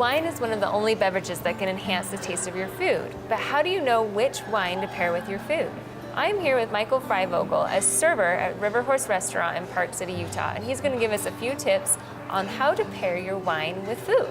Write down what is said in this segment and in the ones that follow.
Wine is one of the only beverages that can enhance the taste of your food. But how do you know which wine to pair with your food? I'm here with Michael Freivogel, a server at River Horse Restaurant in Park City, Utah, and he's going to give us a few tips on how to pair your wine with food.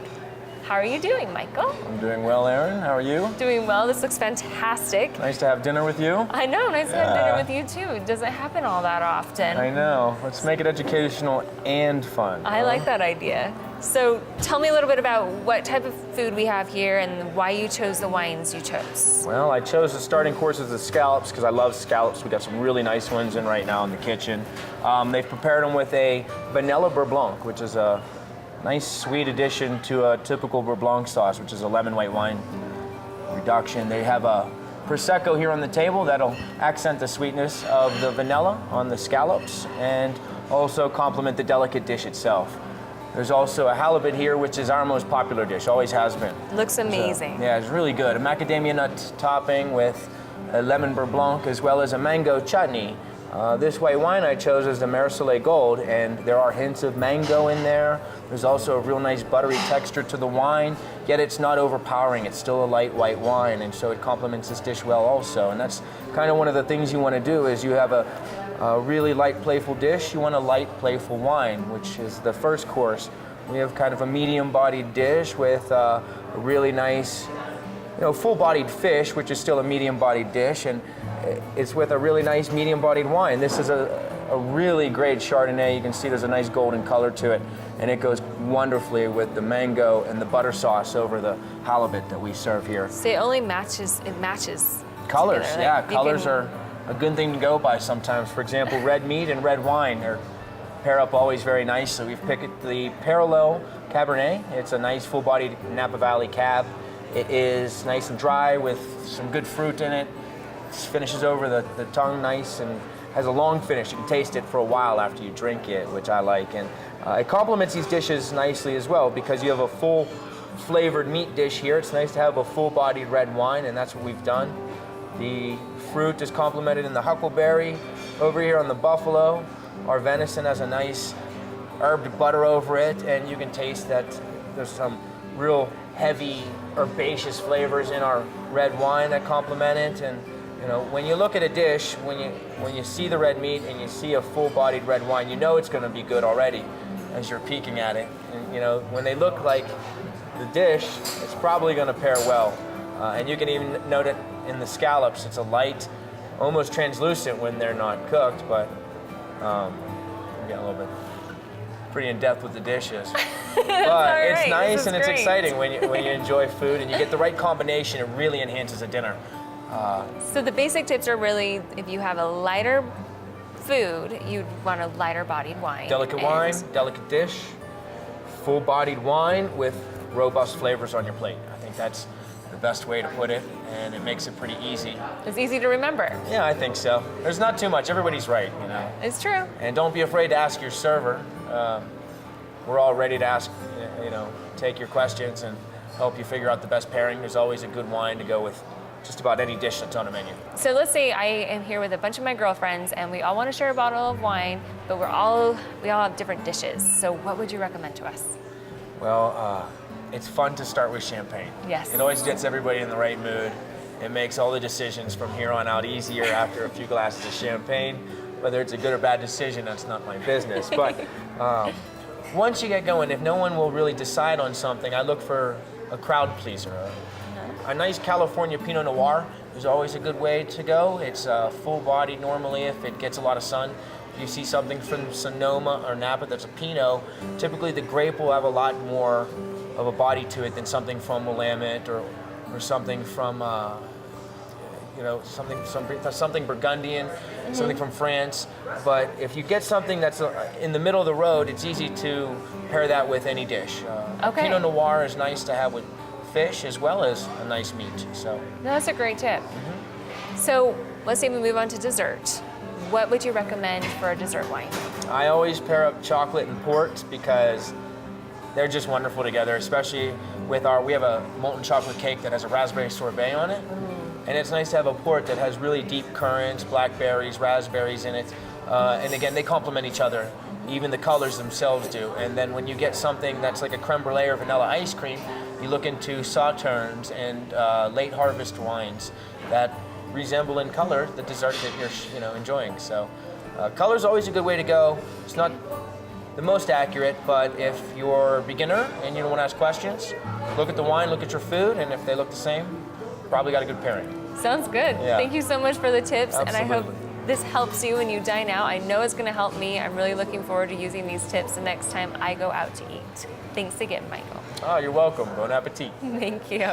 How are you doing, Michael? I'm doing well, Erin. How are you? Doing well. This looks fantastic. Nice to have dinner with you. I know. Nice to have dinner with you, too. It doesn't happen all that often. I know. Let's make it educational and fun. I like that idea. So tell me a little bit about what type of food we have here and why you chose the wines you chose. Well, I chose the starting course as the scallops because I love scallops. We got some really nice ones in right now in the kitchen. They've prepared them with a vanilla beurre blanc, which is a nice sweet addition to a typical beurre blanc sauce, which is a lemon white wine reduction. They have a Prosecco here on the table that'll accent the sweetness of the vanilla on the scallops and also complement the delicate dish itself. There's also a halibut here, which is our most popular dish, always has been. Looks amazing. So, yeah, it's really good. A macadamia nut topping with a lemon beurre blanc as well as a mango chutney. This white wine I chose is the Mère Gold, and there are hints of mango in there. There's also a real nice buttery texture to the wine, yet it's not overpowering. It's still a light white wine, and so it complements this dish well also. And that's kind of one of the things you want to do is you have a really light, playful dish. You want a light, playful wine, which is the first course. We have kind of a medium-bodied dish with a really nice, full-bodied fish, which is still a medium-bodied dish, and it's with a really nice medium-bodied wine. This is a really great Chardonnay. You can see there's a nice golden color to it, and it goes wonderfully with the mango and the butter sauce over the halibut that we serve here. So it matches colors, together. yeah, colors are a good thing to go by sometimes. For example, red meat and red wine pair up always very nicely. We've picked the Parallel Cabernet. It's a nice full-bodied Napa Valley Cab. It is nice and dry with some good fruit in it. Finishes over the tongue nice and has a long finish. You can taste it for a while after you drink it, which I like. And it complements these dishes nicely as well because you have a full flavored meat dish here. It's nice to have a full-bodied red wine, and that's what we've done. The fruit is complemented in the huckleberry. Over here on the buffalo, our venison has a nice herbed butter over it, and you can taste that there's some real heavy herbaceous flavors in our red wine that complement it. And when you look at a dish, when you see the red meat and you see a full-bodied red wine, you know it's going to be good already as you're peeking at it. And when they look like the dish, it's probably going to pair well. And you can even note it in the scallops. It's a light, almost translucent when they're not cooked, but I'm getting a little bit pretty in depth with the dishes. But it's nice and it's exciting when you enjoy food and you get the right combination. It really enhances a dinner. So the basic tips are really, if you have a lighter food, you'd want a lighter bodied wine. Delicate wine, delicate dish, full-bodied wine with robust flavors on your plate. I think that's the best way to put it, and it makes it pretty easy. It's easy to remember. Yeah, I think so. There's not too much. Everybody's right, It's true. And don't be afraid to ask your server. We're all ready to ask, take your questions and help you figure out the best pairing. There's always a good wine to go with just about any dish that's on a menu. So let's say I am here with a bunch of my girlfriends and we all want to share a bottle of wine, but we all have different dishes. So what would you recommend to us? Well, it's fun to start with champagne. Yes. It always gets everybody in the right mood. It makes all the decisions from here on out easier after a few glasses of champagne. Whether it's a good or bad decision, that's not my business. But once you get going, if no one will really decide on something, I look for a crowd pleaser. A nice California Pinot Noir is always a good way to go. It's full-bodied normally if it gets a lot of sun. If you see something from Sonoma or Napa that's a Pinot, typically the grape will have a lot more of a body to it than something from Willamette or something from something Burgundian, something from France. But if you get something that's in the middle of the road, it's easy to pair that with any dish. Okay. Pinot Noir is nice to have with fish as well as a nice meat. So that's a great tip. So let's say we move on to dessert. What would you recommend for a dessert wine? I always pair up chocolate and port because they're just wonderful together, especially with we have a molten chocolate cake that has a raspberry sorbet on it. And it's nice to have a port that has really deep currants, blackberries, raspberries in it. And again, they complement each other. Even the colors themselves do. And then when you get something that's like a creme brulee or vanilla ice cream, you look into sauternes and late harvest wines that resemble in color the dessert that you're enjoying. So color is always a good way to go. It's not the most accurate, but if you're a beginner and you don't want to ask questions, look at the wine, look at your food, and if they look the same, probably got a good pairing. Sounds good. Yeah. Thank you so much for the tips, and I hope Absolutely. this helps you when you dine out. I know it's going to help me. I'm really looking forward to using these tips the next time I go out to eat. Thanks again, Michael. Oh, you're welcome. Bon appetit. Thank you.